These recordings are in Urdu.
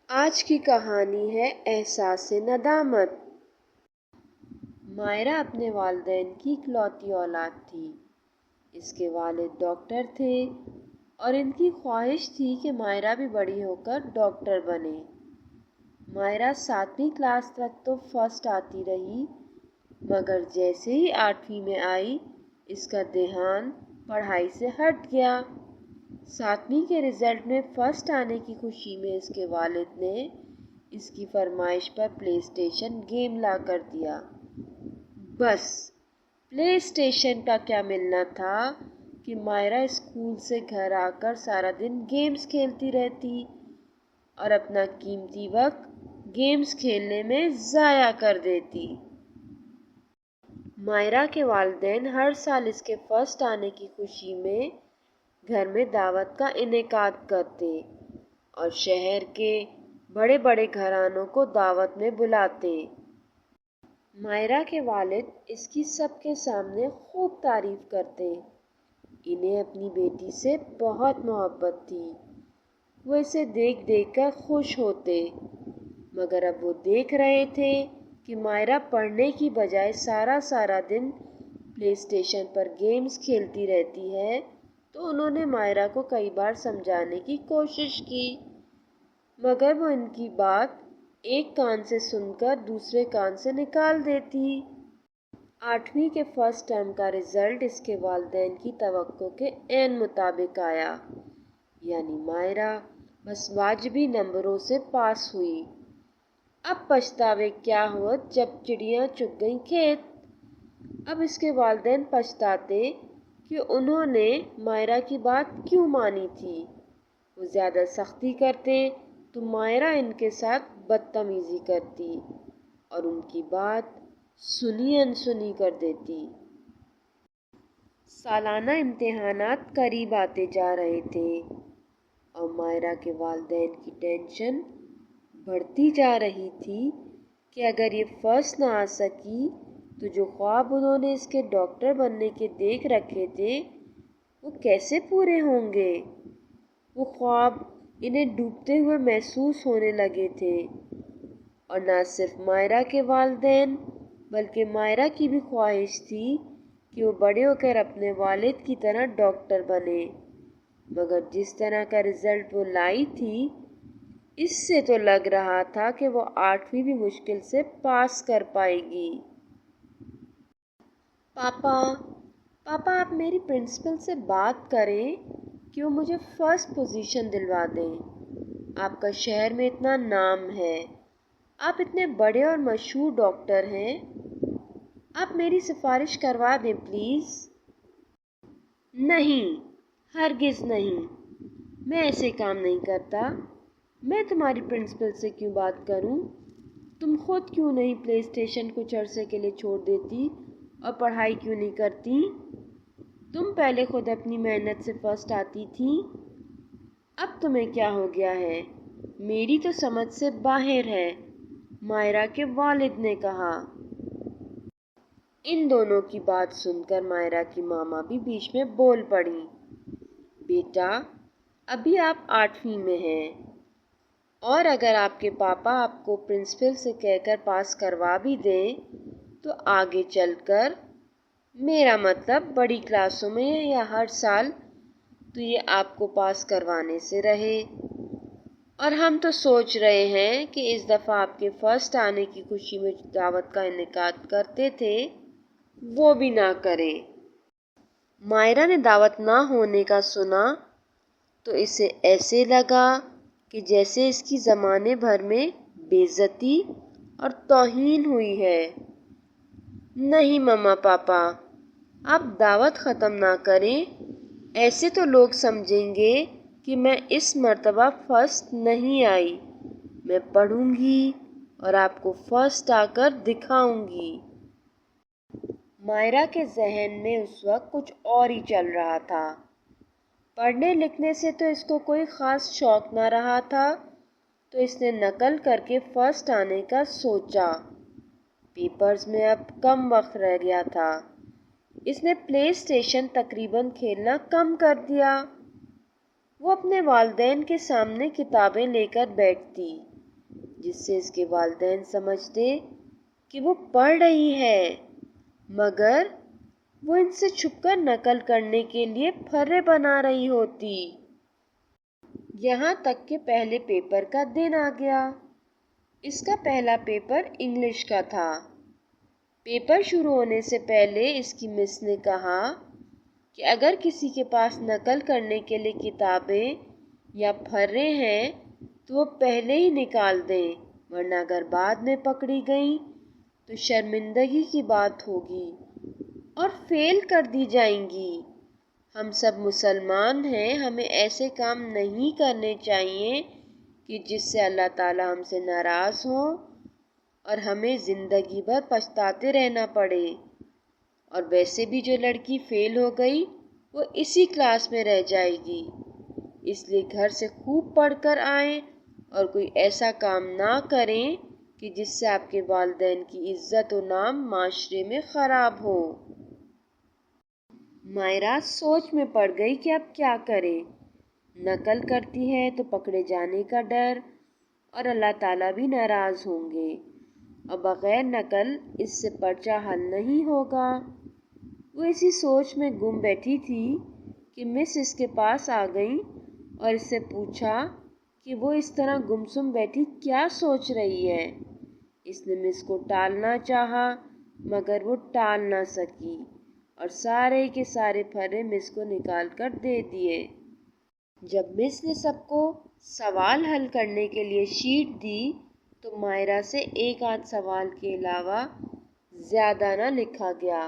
آج کی کہانی ہے احساس ندامت۔ مائرہ اپنے والدین کی اکلوتی اولاد تھی۔ اس کے والد ڈاکٹر تھے اور ان کی خواہش تھی کہ مائرہ بھی بڑی ہو کر ڈاکٹر بنے۔ مائرہ 7ویں کلاس تک تو فرسٹ آتی رہی، مگر جیسے ہی 8ویں میں آئی اس کا دھیان پڑھائی سے ہٹ گیا۔ 7ویں کے رزلٹ میں فرسٹ آنے کی خوشی میں اس کے والد نے اس کی فرمائش پر پلے اسٹیشن گیم لا کر دیا۔ بس پلے اسٹیشن کا کیا ملنا تھا کہ مائرہ اسکول سے گھر آ کر سارا دن گیمز کھیلتی رہتی اور اپنا قیمتی وقت گیمز کھیلنے میں ضائع کر دیتی۔ مائرہ کے والدین ہر سال اس کے فرسٹ آنے کی خوشی میں گھر میں دعوت کا انعقاد کرتے اور شہر کے بڑے بڑے گھرانوں کو دعوت میں بلاتے۔ مائرہ کے والد اس کی سب کے سامنے خوب تعریف کرتے۔ انہیں اپنی بیٹی سے بہت محبت تھی۔ وہ اسے دیکھ دیکھ کر خوش ہوتے، مگر اب وہ دیکھ رہے تھے کہ مائرہ پڑھنے کی بجائے سارا دن پلے اسٹیشن پر گیمز کھیلتی رہتی ہے، تو انہوں نے مائرہ کو کئی بار سمجھانے کی کوشش کی، مگر وہ ان کی بات ایک کان سے سن کر دوسرے کان سے نکال دیتی۔ 8ویں کے فرسٹ ٹرم کا رزلٹ اس کے والدین کی توقع کے عین مطابق آیا، یعنی مائرہ بس واجبی نمبروں سے پاس ہوئی۔ اب پچھتاوے کیا ہوا جب چڑیاں چگ گئیں کھیت۔ اب اس کے والدین پچھتاتے کہ انہوں نے مائرہ کی بات کیوں مانی تھی۔ وہ زیادہ سختی کرتے تو مائرہ ان کے ساتھ بدتمیزی کرتی اور ان کی بات سنی انسنی کر دیتی۔ سالانہ امتحانات قریب آتے جا رہے تھے اور مائرہ کے والدین کی ٹینشن بڑھتی جا رہی تھی کہ اگر یہ فرسٹ نہ آ سکی تو جو خواب انہوں نے اس کے ڈاکٹر بننے کے دیکھ رکھے تھے وہ کیسے پورے ہوں گے۔ وہ خواب انہیں ڈوبتے ہوئے محسوس ہونے لگے تھے اور نہ صرف مائرہ کے والدین بلکہ مائرہ کی بھی خواہش تھی کہ وہ بڑے ہو کر اپنے والد کی طرح ڈاکٹر بنے، مگر جس طرح کا رزلٹ وہ لائی تھی اس سے تو لگ رہا تھا کہ وہ 8ویں بھی مشکل سے پاس کر پائے گی۔ پاپا آپ میری پرنسپل سے بات کریں کہ وہ مجھے فرسٹ پوزیشن دلوا دیں۔ آپ کا شہر میں اتنا نام ہے، آپ اتنے بڑے اور مشہور ڈاکٹر ہیں، آپ میری سفارش کروا دیں پلیز۔ نہیں، ہرگز نہیں، میں ایسے کام نہیں کرتا۔ میں تمہاری پرنسپل سے کیوں بات کروں؟ تم خود کیوں نہیں پلے اسٹیشن کچھ عرصے کے لیے چھوڑ دیتی اور پڑھائی کیوں نہیں کرتی؟ تم پہلے خود اپنی محنت سے فرسٹ آتی تھیں، اب تمہیں کیا ہو گیا ہے؟ میری تو سمجھ سے باہر ہے، مائرہ کے والد نے کہا۔ ان دونوں کی بات سن کر مائرہ کی ماما بھی بیچ میں بول پڑی۔ بیٹا، ابھی آپ 8ویں میں ہیں اور اگر آپ کے پاپا آپ کو پرنسپل سے کہہ کر پاس کروا بھی دیں تو آگے چل کر، میرا مطلب بڑی کلاسوں میں یا ہر سال، تو یہ آپ کو پاس کروانے سے رہے، اور ہم تو سوچ رہے ہیں کہ اس دفعہ آپ کے فرسٹ آنے کی خوشی میں دعوت کا انعقاد کرتے تھے وہ بھی نہ کریں۔ مائرہ نے دعوت نہ ہونے کا سنا تو اسے ایسے لگا کہ جیسے اس کی زمانے بھر میں بے عزتی اور توہین ہوئی ہے۔ نہیں مما پاپا، آپ دعوت ختم نہ کریں، ایسے تو لوگ سمجھیں گے کہ میں اس مرتبہ فرسٹ نہیں آئی۔ میں پڑھوں گی اور آپ کو فرسٹ آ کر دکھاؤں گی۔ مائرہ کے ذہن میں اس وقت کچھ اور ہی چل رہا تھا۔ پڑھنے لکھنے سے تو اس کو کوئی خاص شوق نہ رہا تھا، تو اس نے نقل کر کے فرسٹ آنے کا سوچا۔ پیپرز میں اب کم وقت رہ گیا تھا۔ اس نے پلے اسٹیشن تقریباً کھیلنا کم کر دیا۔ وہ اپنے والدین کے سامنے کتابیں لے کر بیٹھتی جس سے اس کے والدین سمجھتے کہ وہ پڑھ رہی ہے، مگر وہ ان سے چھپ کر نقل کرنے کے لیے پھرے بنا رہی ہوتی۔ یہاں تک کہ پہلے پیپر کا دن آ گیا۔ اس کا پہلا پیپر انگلش کا تھا۔ پیپر شروع ہونے سے پہلے اس کی مس نے کہا کہ اگر کسی کے پاس نقل کرنے کے لیے کتابیں یا پھرے ہیں تو وہ پہلے ہی نکال دیں، ورنہ اگر بعد میں پکڑی گئیں تو شرمندگی کی بات ہوگی اور فیل کر دی جائیں گی۔ ہم سب مسلمان ہیں، ہمیں ایسے کام نہیں کرنے چاہیے کہ جس سے اللہ تعالیٰ ہم سے ناراض ہوں اور ہمیں زندگی بھر پچھتاتے رہنا پڑے۔ اور ویسے بھی جو لڑکی فیل ہو گئی وہ اسی کلاس میں رہ جائے گی، اس لیے گھر سے خوب پڑھ کر آئیں اور کوئی ایسا کام نہ کریں کہ جس سے آپ کے والدین کی عزت و نام معاشرے میں خراب ہو۔ مائرہ سوچ میں پڑ گئی کہ اب کیا کرے۔ نقل کرتی ہے تو پکڑے جانے کا ڈر اور اللہ تعالیٰ بھی ناراض ہوں گے، اور بغیر نقل اس سے پرچہ حل نہیں ہوگا۔ وہ اسی سوچ میں گم بیٹھی تھی کہ مس اس کے پاس آ گئیں اور اس سے پوچھا کہ وہ اس طرح گمسم بیٹھی کیا سوچ رہی ہے۔ اس نے مس کو ٹالنا چاہا مگر وہ ٹال نہ سکی اور سارے کے سارے پھرے مس کو نکال کر دے دیے۔ جب مس نے سب کو سوال حل کرنے کے لیے شیٹ دی تو مائرہ سے ایک آدھ سوال کے علاوہ زیادہ نہ لکھا گیا۔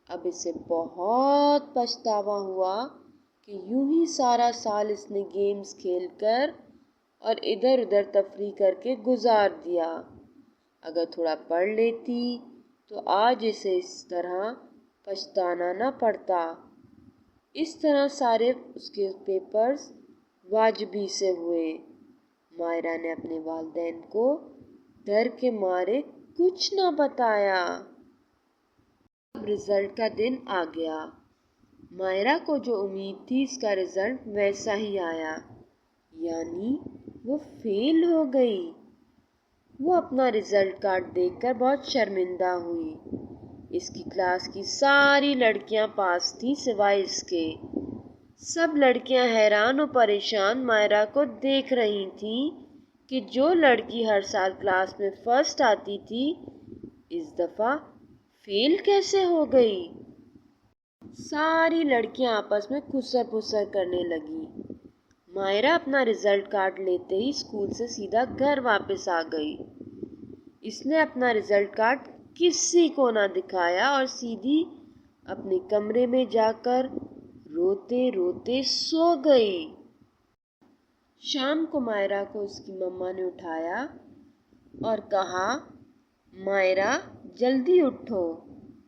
اب اسے بہت پچھتاوا ہوا کہ یوں ہی سارا سال اس نے گیمز کھیل کر اور ادھر ادھر تفریح کر کے گزار دیا۔ اگر تھوڑا پڑھ لیتی تو آج اسے اس طرح پچھتانا نہ پڑتا۔ اس طرح سارے اس کے پیپرز واجبی سے ہوئے۔ مائرہ نے اپنے والدین کو ڈر کے مارے کچھ نہ بتایا۔ اب رزلٹ کا دن آ گیا۔ مائرہ کو جو امید تھی اس کا رزلٹ ویسا ہی آیا، یعنی وہ فیل ہو گئی۔ وہ اپنا رزلٹ کارڈ دیکھ کر بہت شرمندہ ہوئی۔ اس کی کلاس کی ساری لڑکیاں پاس تھیں سوائے اس کے۔ سب لڑکیاں حیران و پریشان مائرہ کو دیکھ رہی تھیں کہ جو لڑکی ہر سال کلاس میں فرسٹ آتی تھی اس دفعہ فیل کیسے ہو گئی۔ ساری لڑکیاں آپس میں کھسر پھسر کرنے لگیں۔ مائرہ اپنا رزلٹ کارڈ لیتے ہی اسکول سے سیدھا گھر واپس آ گئی۔ اس نے اپنا رزلٹ کارڈ کسی کو نہ دکھایا اور سیدھی اپنے کمرے میں جا کر روتے روتے سو گئی۔ شام کو مائرہ کو اس کی مما نے اٹھایا اور کہا، مائرہ جلدی اٹھو،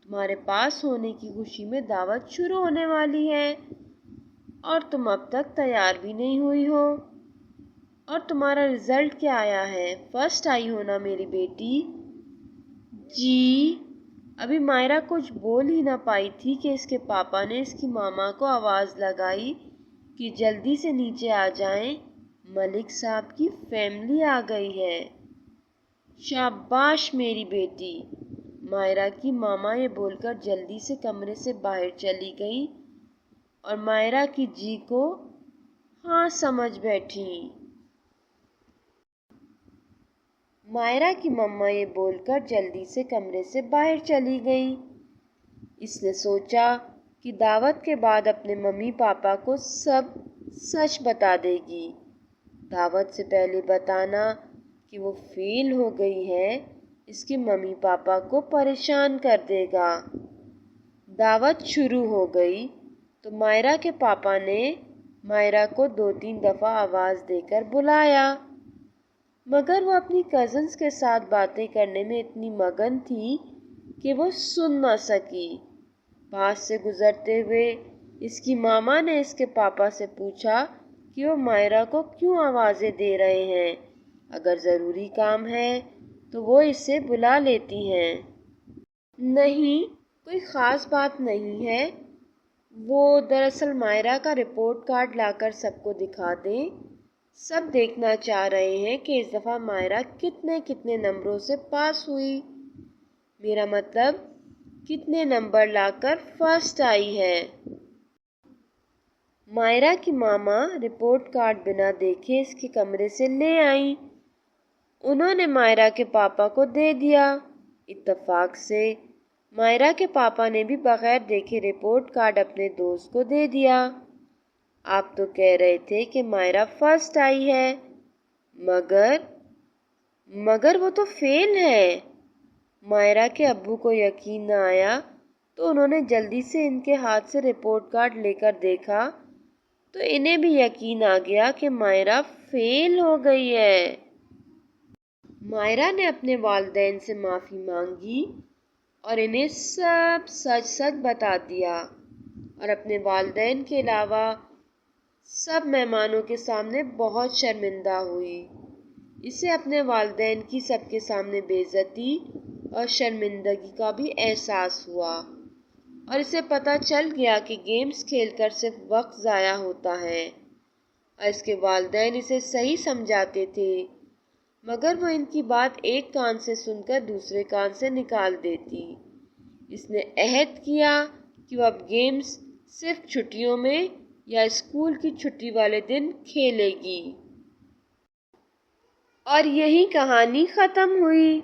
تمہارے پاس ہونے کی خوشی میں دعوت شروع ہونے والی ہے اور تم اب تک تیار بھی نہیں ہوئی ہو۔ اور تمہارا رزلٹ کیا آیا ہے؟ فرسٹ آئی ہو نا میری بیٹی؟ جی۔ ابھی مائرہ کچھ بول ہی نہ پائی تھی کہ اس کے پاپا نے اس کی ماما کو آواز لگائی کہ جلدی سے نیچے آ جائیں، ملک صاحب کی فیملی آ گئی ہے۔ شاباش میری بیٹی، مائرہ کی ماما یہ بول کر جلدی سے کمرے سے باہر چلی گئی اور مائرہ کی جی کو ہاں سمجھ بیٹھی۔ مائرہ کی مما یہ بول کر جلدی سے کمرے سے باہر چلی گئی۔ اس نے سوچا کہ دعوت کے بعد اپنے ممی پاپا کو سب سچ بتا دے گی۔ دعوت سے پہلے بتانا کہ وہ فیل ہو گئی ہے اس کے ممی پاپا کو پریشان کر دے گا۔ دعوت شروع ہو گئی تو مائرہ کے پاپا نے مائرہ کو 2-3 دفعہ آواز دے کر بلایا، مگر وہ اپنی کزنز کے ساتھ باتیں کرنے میں اتنی مگن تھی کہ وہ سن نہ سکی۔ پاس سے گزرتے ہوئے اس کی ماما نے اس کے پاپا سے پوچھا کہ وہ مائرہ کو کیوں آوازیں دے رہے ہیں، اگر ضروری کام ہے تو وہ اسے بلا لیتی ہیں۔ نہیں، کوئی خاص بات نہیں ہے، وہ دراصل مائرہ کا رپورٹ کارڈ لا کر سب کو دکھا دیں، سب دیکھنا چاہ رہے ہیں کہ اس دفعہ مائرہ کتنے نمبروں سے پاس ہوئی، میرا مطلب کتنے نمبر لا کر فرسٹ آئی ہے۔ مائرہ کی ماما رپورٹ کارڈ بنا دیکھے اس کے کمرے سے لے آئیں۔ انہوں نے مائرہ کے پاپا کو دے دیا۔ اتفاق سے مائرہ کے پاپا نے بھی بغیر دیکھے رپورٹ کارڈ اپنے دوست کو دے دیا۔ آپ تو کہہ رہے تھے کہ مائرہ فرسٹ آئی ہے، مگر وہ تو فیل ہے۔ مائرہ کے ابو کو یقین نہ آیا تو انہوں نے جلدی سے ان کے ہاتھ سے رپورٹ کارڈ لے کر دیکھا تو انہیں بھی یقین آ گیا کہ مائرہ فیل ہو گئی ہے۔ مائرہ نے اپنے والدین سے معافی مانگی اور انہیں سب سچ بتا دیا اور اپنے والدین کے علاوہ سب مہمانوں کے سامنے بہت شرمندہ ہوئی۔ اسے اپنے والدین کی سب کے سامنے بے عزتی اور شرمندگی کا بھی احساس ہوا اور اسے پتہ چل گیا کہ گیمز کھیل کر صرف وقت ضائع ہوتا ہے اور اس کے والدین اسے صحیح سمجھاتے تھے، مگر وہ ان کی بات ایک کان سے سن کر دوسرے کان سے نکال دیتی۔ اس نے عہد کیا کہ وہ اب گیمز صرف چھٹیوں میں یا اسکول کی چھٹی والے دن کھیلے گی۔ اور یہی کہانی ختم ہوئی۔